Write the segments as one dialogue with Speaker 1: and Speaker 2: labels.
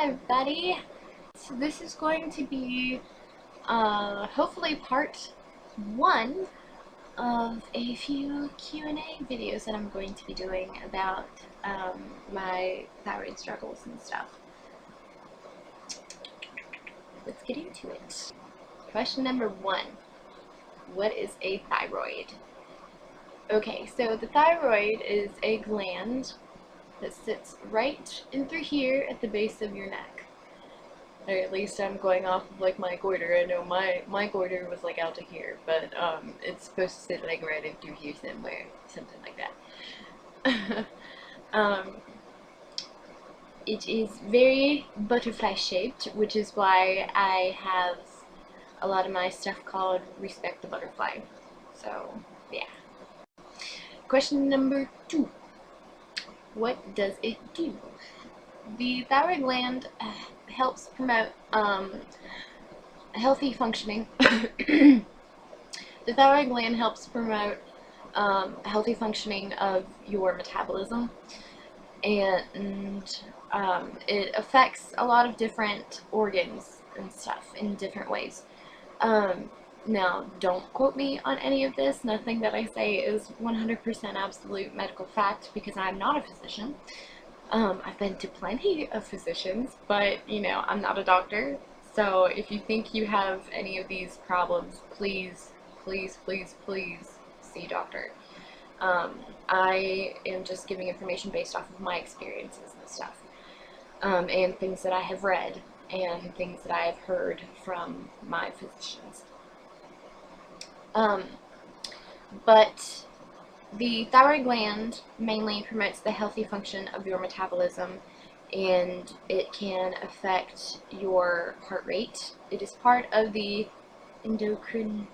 Speaker 1: Hi everybody! So this is going to be hopefully part 1 of a few Q&A videos that I'm going to be doing about my thyroid struggles and stuff. Let's get into it. Question number 1. What is a thyroid? Okay, so the thyroid is a gland that sits right in through here at the base of your neck. Or at least I'm going off of like my goiter. I know my goiter was like out to here, but it's supposed to sit like right in through here somewhere, something like that. It is very butterfly shaped, which is why I have a lot of my stuff called Respect the Butterfly. So yeah. Question number 2. What does it do? The thyroid gland helps promote healthy functioning. The thyroid gland helps promote healthy functioning of your metabolism, and it affects a lot of different organs and stuff in different ways. Now, don't quote me on any of this. Nothing that I say is 100% absolute medical fact because I'm not a physician. I've been to plenty of physicians, but, you know, I'm not a doctor. So if you think you have any of these problems, please, please, please, please see a doctor. I am just giving information based off of my experiences and stuff, and things that I have read and things that I have heard from my physicians. But the thyroid gland mainly promotes the healthy function of your metabolism, and it can affect your heart rate. It is part of the endocrine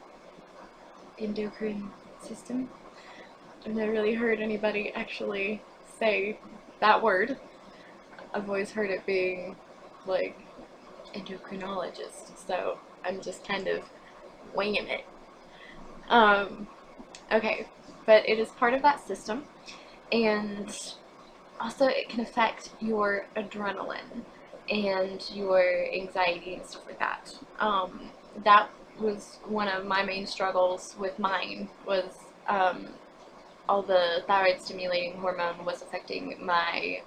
Speaker 1: system. I've never really heard anybody actually say that word. I've always heard it being like endocrinologist, so I'm just kind of winging it. Okay, but it is part of that system, and also it can affect your adrenaline and your anxiety and stuff like that. That was one of my main struggles with mine, was all the thyroid stimulating hormone was affecting my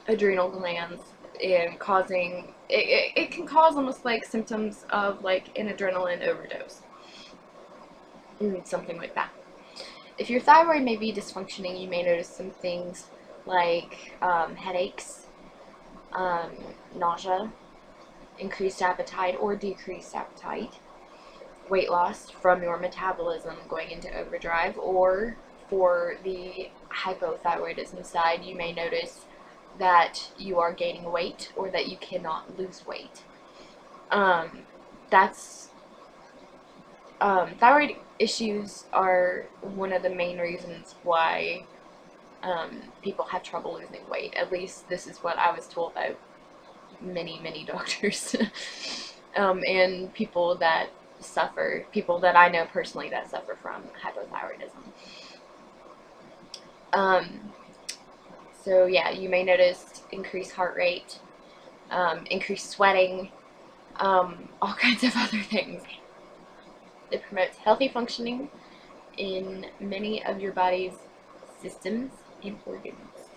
Speaker 1: adrenal glands and causing, it can cause almost like symptoms of like an adrenaline overdose. Something like that. If your thyroid may be dysfunctioning, you may notice some things like headaches, nausea, increased appetite or decreased appetite, weight loss from your metabolism going into overdrive, or for the hypothyroidism side, you may notice that you are gaining weight or that you cannot lose weight. Thyroid issues are one of the main reasons why people have trouble losing weight. At least this is what I was told by many doctors and people that I know personally that suffer from hypothyroidism. So yeah, you may notice increased heart rate, increased sweating, all kinds of other things. It promotes healthy functioning in many of your body's systems and organs.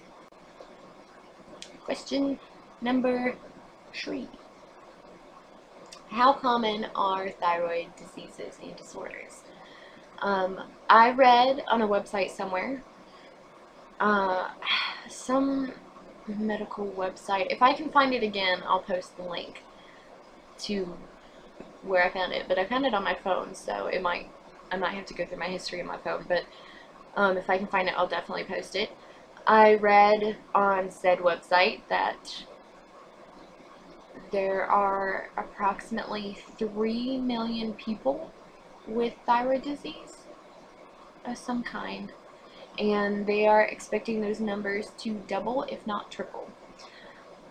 Speaker 1: Question number 3. How common are thyroid diseases and disorders? I read on a website somewhere, some medical website. If I can find it again, I'll post the link to where I found it, but I found it on my phone, so I might have to go through my history on my phone, but if I can find it, I'll definitely post it. I read on said website that there are approximately 3 million people with thyroid disease of some kind, and they are expecting those numbers to double, if not triple.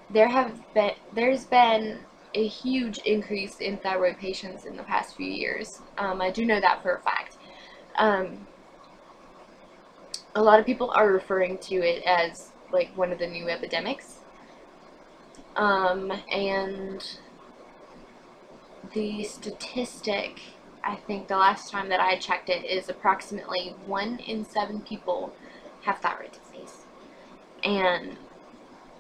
Speaker 1: There's been a huge increase in thyroid patients in the past few years. I do know that for a fact. A lot of people are referring to it as like one of the new epidemics. And the statistic, I think the last time that I checked it, is approximately 1 in 7 people have thyroid disease. And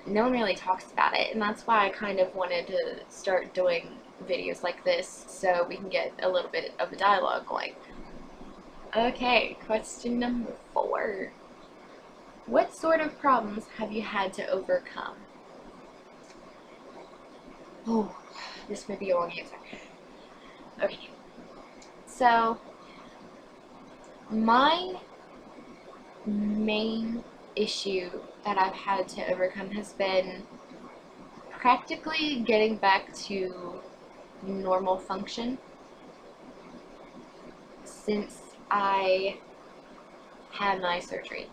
Speaker 1: no one really talks about it, and that's why I kind of wanted to start doing videos like this so we can get a little bit of a dialogue going. Okay, question number 4. What sort of problems have you had to overcome? Oh, this may be a long answer. Okay, so my main issue that I've had to overcome has been practically getting back to normal function since I had my surgery.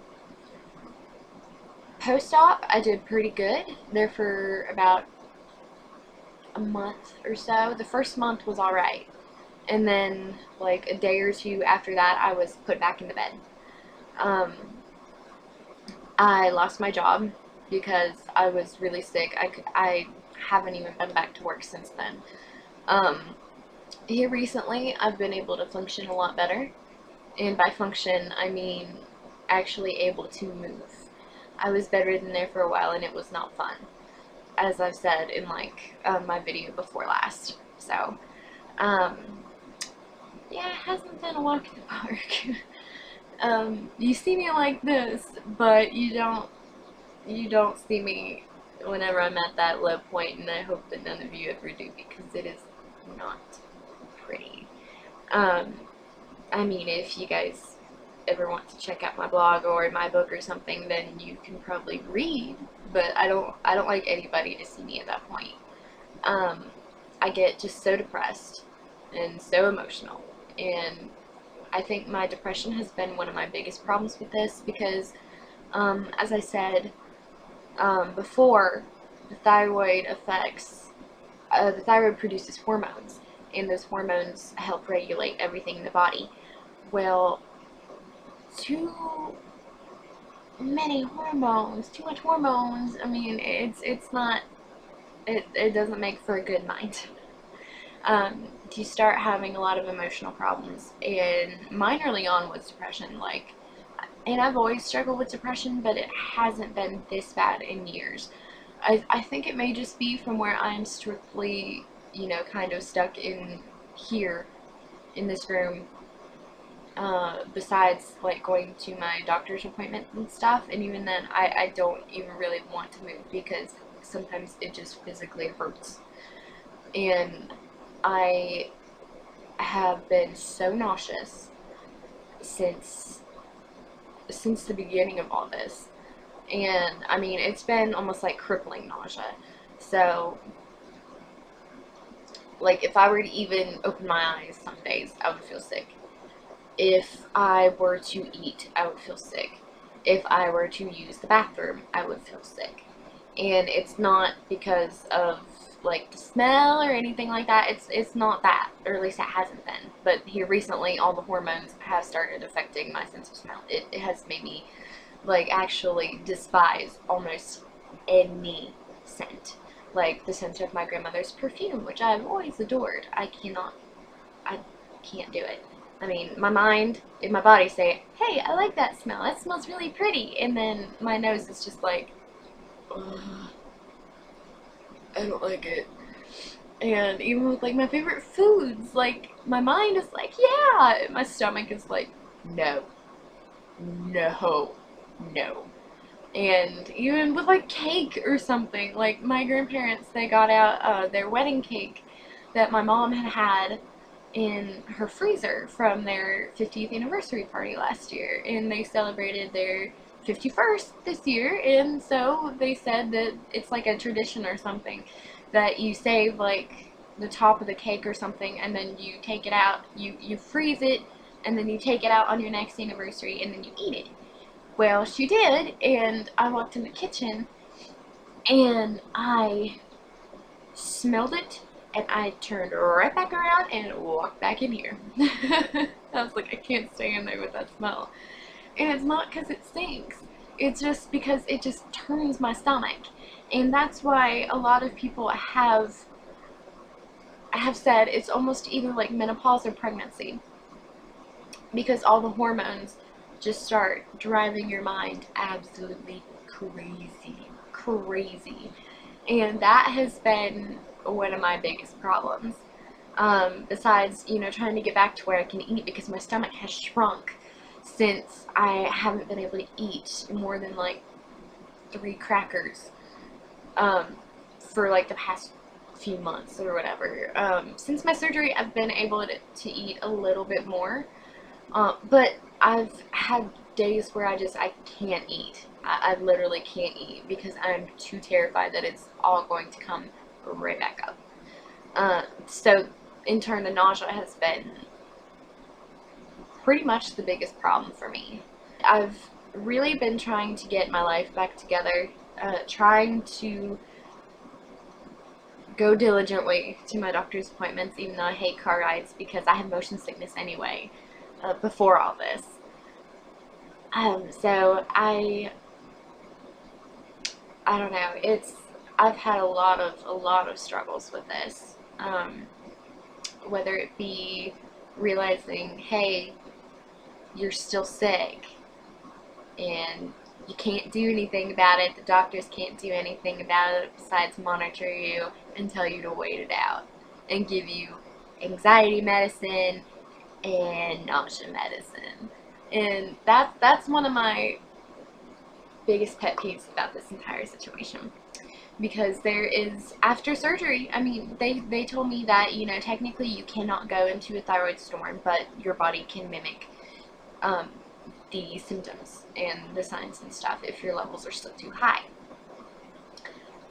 Speaker 1: Post-op, I did pretty good there for about a month or so. The first month was alright, and then like a day or two after that I was put back into bed. I lost my job because I was really sick. I haven't even been back to work since then. Here recently I've been able to function a lot better, and by function I mean actually able to move. I was bedridden there for a while and it was not fun, as I've said in like my video before last. So yeah, it hasn't been a walk in the park. You see me like this, but you don't see me whenever I'm at that low point, and I hope that none of you ever do, because it is not pretty. I mean, if you guys ever want to check out my blog or my book or something, then you can probably read, but I don't like anybody to see me at that point. I get just so depressed and so emotional, and I think my depression has been one of my biggest problems with this because, as I said before, the thyroid produces hormones, and those hormones help regulate everything in the body. Well, too much hormones, I mean, it doesn't make for a good mind. You start having a lot of emotional problems, and mine early on was depression, and I've always struggled with depression, but it hasn't been this bad in years. I think it may just be from where I'm strictly, kind of stuck in here, in this room, besides, going to my doctor's appointment and stuff, and even then, I don't even really want to move, because sometimes it just physically hurts. And I have been so nauseous since the beginning of all this, and I mean, it's been almost like crippling nausea. So, if I were to even open my eyes some days, I would feel sick. If I were to eat, I would feel sick. If I were to use the bathroom, I would feel sick. And it's not because of the smell or anything like that. It's not that, or at least it hasn't been. But here recently, all the hormones have started affecting my sense of smell. It has made me actually despise almost any scent, like the scent of my grandmother's perfume, which I've always adored. I can't do it. I mean, my mind and my body say, hey, I like that smell, that smells really pretty, and then my nose is just like, ugh, I don't like it. And even with my favorite foods, my mind is like, yeah, and my stomach is like, no, no, no. And even with cake or something, my grandparents, they got out their wedding cake that my mom had in her freezer from their 50th anniversary party last year, and they celebrated their 51st this year, and so they said that it's a tradition or something that you save the top of the cake or something, and then you take it out, you freeze it, and then you take it out on your next anniversary, and then you eat it. Well, she did, and I walked in the kitchen, and I smelled it, and I turned right back around and walked back in here. I was like, I can't stay in there with that smell. And it's not because it stinks. It's just because it just turns my stomach. And that's why a lot of people have said it's almost either like menopause or pregnancy, because all the hormones just start driving your mind absolutely crazy. And that has been one of my biggest problems. Besides, trying to get back to where I can eat, because my stomach has shrunk since I haven't been able to eat more than like 3 crackers for like the past few months or whatever. Since my surgery, I've been able to eat a little bit more, but I've had days where I can't eat. I literally can't eat because I'm too terrified that it's all going to come right back up. So in turn, the nausea has been pretty much the biggest problem for me. I've really been trying to get my life back together, trying to go diligently to my doctor's appointments, even though I hate car rides because I have motion sickness anyway, before all this. So I don't know, I've had a lot of struggles with this, whether it be realizing, hey, you're still sick and you can't do anything about it. The doctors can't do anything about it besides monitor you and tell you to wait it out and give you anxiety medicine and nausea medicine. And that's one of my biggest pet peeves about this entire situation. Because there is, after surgery, I mean, they told me that, technically you cannot go into a thyroid storm, but your body can mimic the symptoms and the signs and stuff if your levels are still too high.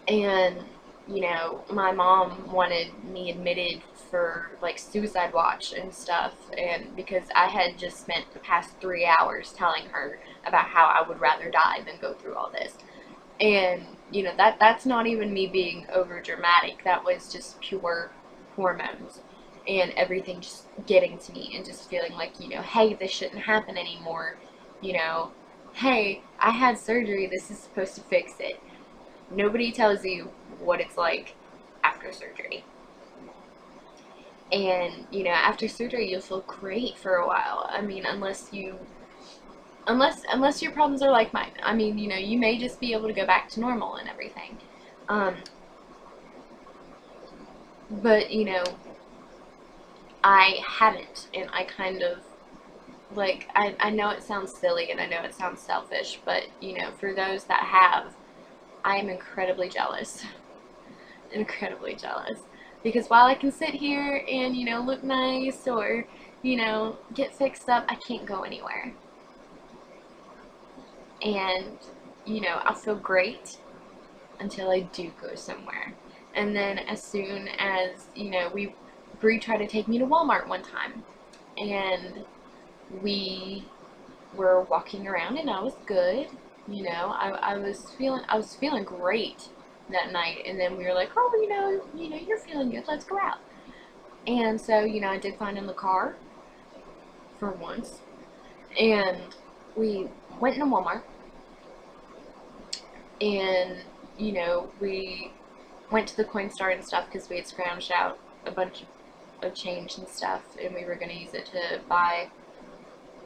Speaker 1: And, my mom wanted me admitted for, like, suicide watch and stuff, and because I had just spent the past 3 hours telling her about how I would rather die than go through all this. And, that's not even me being over dramatic. That was just pure hormones and everything just getting to me and just feeling like, hey, this shouldn't happen anymore. Hey, I had surgery. This is supposed to fix it. Nobody tells you what it's like after surgery. And, after surgery, you'll feel great for a while. I mean, unless your problems are like mine. I mean, you may just be able to go back to normal and everything. But, I haven't, and I kind of, like, I know it sounds silly and I know it sounds selfish, but, for those that have, I am incredibly jealous. Incredibly jealous. Because while I can sit here and, look nice or, get fixed up, I can't go anywhere. And, I'll feel great until I do go somewhere. And then as soon as, Bree tried to take me to Walmart one time, and we were walking around and I was good, I was feeling great that night, and then we were like, oh, you're feeling good, let's go out. And so, I did find in the car for once, and we went into Walmart, and, we went to the coin store and stuff because we had scrounged out a bunch of change and stuff, and we were going to use it to buy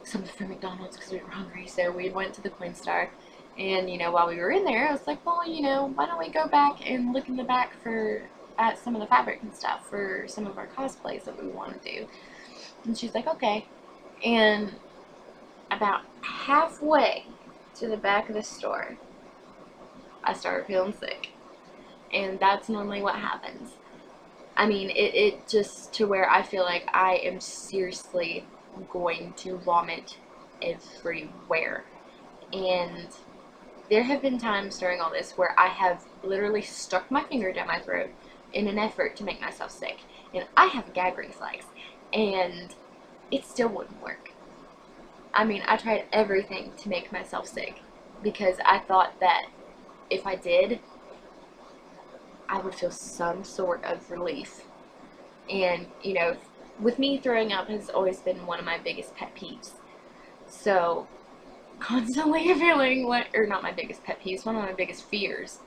Speaker 1: something from McDonald's because we were hungry. So we went to the coin store, and, while we were in there, I was like, well, why don't we go back and look in the back at some of the fabric and stuff for some of our cosplays that we want to do. And she's like, okay. And about halfway to the back of the store, I started feeling sick. And that's normally what happens. I mean, it just to where I feel like I am seriously going to vomit everywhere. And there have been times during all this where I have literally stuck my finger down my throat in an effort to make myself sick. And I have a gag reflex, and it still wouldn't work. I mean, I tried everything to make myself sick because I thought that if I did, I would feel some sort of relief. And, with me, throwing up has always been one of my biggest pet peeves. So, constantly feeling like, or not my biggest pet peeves, one of my biggest fears.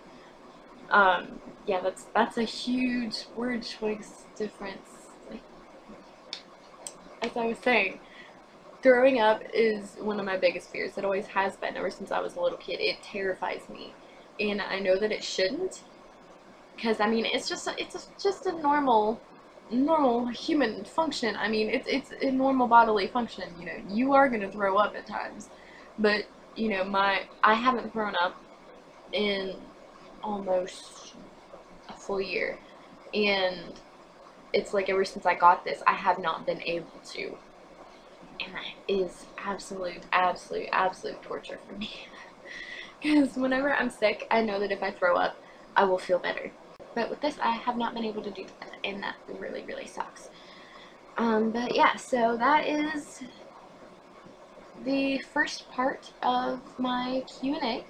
Speaker 1: Yeah, that's a huge word choice difference. Like, as I was saying, throwing up is one of my biggest fears. It always has been ever since I was a little kid. It terrifies me, and I know that it shouldn't, because I mean it's just a normal human function. I mean it's a normal bodily function. You know, you are gonna throw up at times, but you know I haven't thrown up in almost a full year, and it's like ever since I got this, I have not been able to, and that is absolute torture for me. Because whenever I'm sick, I know that if I throw up, I will feel better. But with this, I have not been able to do that, and that really sucks. But yeah, so that is the first part of my Q&A.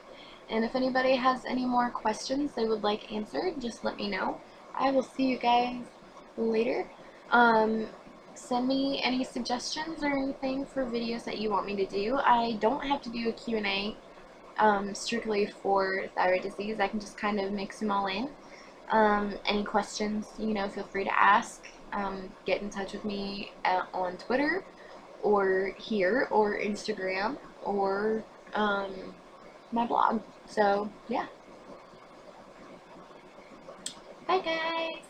Speaker 1: And if anybody has any more questions they would like answered, just let me know. I will see you guys later. Send me any suggestions or anything for videos that you want me to do. I don't have to do a Q&A strictly for thyroid disease. I can just kind of mix them all in. Any questions, you know, feel free to ask. Get in touch with me on Twitter or here or Instagram or my blog. So, yeah. Bye, guys.